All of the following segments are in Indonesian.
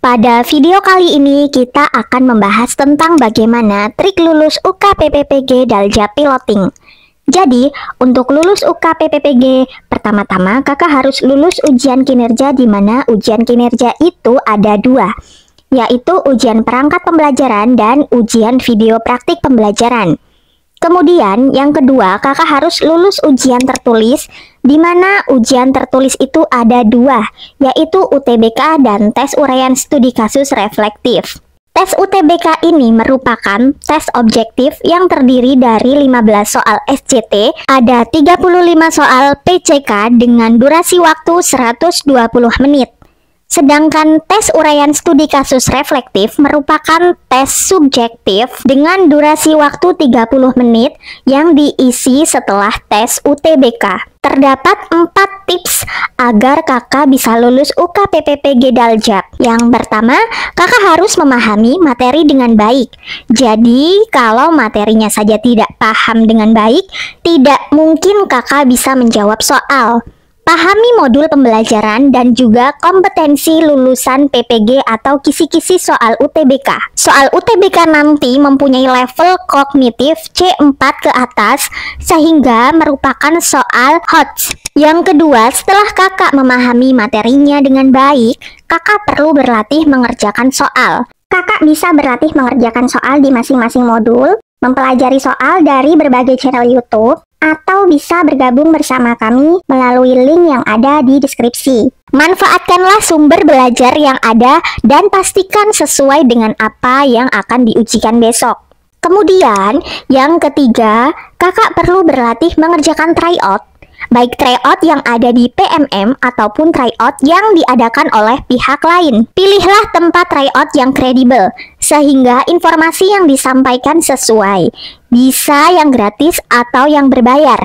Pada video kali ini kita akan membahas tentang bagaimana trik lulus UK PPPG Dalja Piloting. Jadi, untuk lulus UK PPPG, pertama-tama kakak harus lulus ujian kinerja di mana ujian kinerja itu ada dua, yaitu ujian perangkat pembelajaran dan ujian video praktik pembelajaran. Kemudian yang kedua, kakak harus lulus ujian tertulis, di mana ujian tertulis itu ada dua, yaitu UTBK dan tes uraian studi kasus reflektif. Tes UTBK ini merupakan tes objektif yang terdiri dari 15 soal SCT, ada 35 soal PCK dengan durasi waktu 120 menit. Sedangkan tes uraian studi kasus reflektif merupakan tes subjektif dengan durasi waktu 30 menit yang diisi setelah tes UTBK. Terdapat 4 tips agar kakak bisa lulus UK PPPG Daljap. Yang pertama, kakak harus memahami materi dengan baik. Jadi, kalau materinya saja tidak paham dengan baik, tidak mungkin kakak bisa menjawab soal. Pahami modul pembelajaran dan juga kompetensi lulusan PPG atau kisi-kisi soal UTBK. Soal UTBK nanti mempunyai level kognitif C4 ke atas sehingga merupakan soal HOTS. Yang kedua, setelah kakak memahami materinya dengan baik, kakak perlu berlatih mengerjakan soal. Kakak bisa berlatih mengerjakan soal di masing-masing modul, mempelajari soal dari berbagai channel YouTube, atau bisa bergabung bersama kami melalui link yang ada di deskripsi. Manfaatkanlah sumber belajar yang ada dan pastikan sesuai dengan apa yang akan diujikan besok. Kemudian, yang ketiga, kakak perlu berlatih mengerjakan tryout, baik tryout yang ada di PMM ataupun tryout yang diadakan oleh pihak lain. Pilihlah tempat tryout yang kredibel, sehingga informasi yang disampaikan sesuai. Bisa yang gratis atau yang berbayar.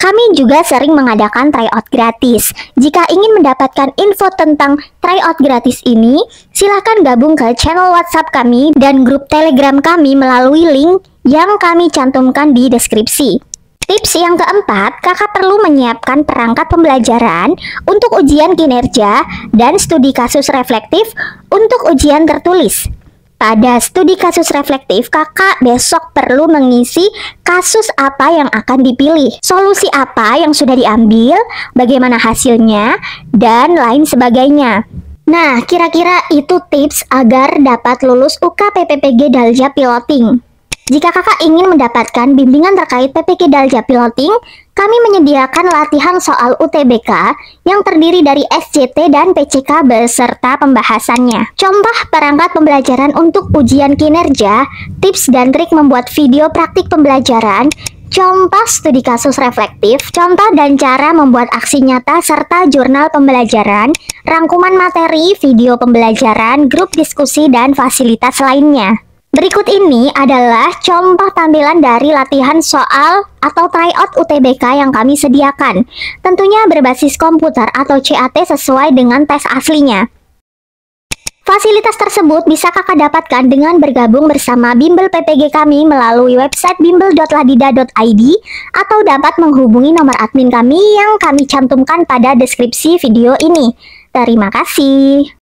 Kami juga sering mengadakan tryout gratis. Jika ingin mendapatkan info tentang tryout gratis ini, silakan gabung ke channel WhatsApp kami dan grup Telegram kami melalui link yang kami cantumkan di deskripsi. Tips yang keempat, kakak perlu menyiapkan perangkat pembelajaran untuk ujian kinerja dan studi kasus reflektif untuk ujian tertulis. Pada studi kasus reflektif, kakak besok perlu mengisi kasus apa yang akan dipilih, solusi apa yang sudah diambil, bagaimana hasilnya, dan lain sebagainya. Nah, kira-kira itu tips agar dapat lulus UK PPPG Dalja Piloting. Jika kakak ingin mendapatkan bimbingan terkait PPG Dalja Piloting, kami menyediakan latihan soal UTBK yang terdiri dari SCT dan PCK beserta pembahasannya. Contoh perangkat pembelajaran untuk ujian kinerja, tips dan trik membuat video praktik pembelajaran, contoh studi kasus reflektif, contoh dan cara membuat aksi nyata serta jurnal pembelajaran, rangkuman materi, video pembelajaran, grup diskusi, dan fasilitas lainnya. Berikut ini adalah contoh tampilan dari latihan soal atau tryout UTBK yang kami sediakan. Tentunya berbasis komputer atau CAT sesuai dengan tes aslinya. Fasilitas tersebut bisa kakak dapatkan dengan bergabung bersama bimbel PPG kami melalui website bimbel.ladida.id atau dapat menghubungi nomor admin kami yang kami cantumkan pada deskripsi video ini. Terima kasih.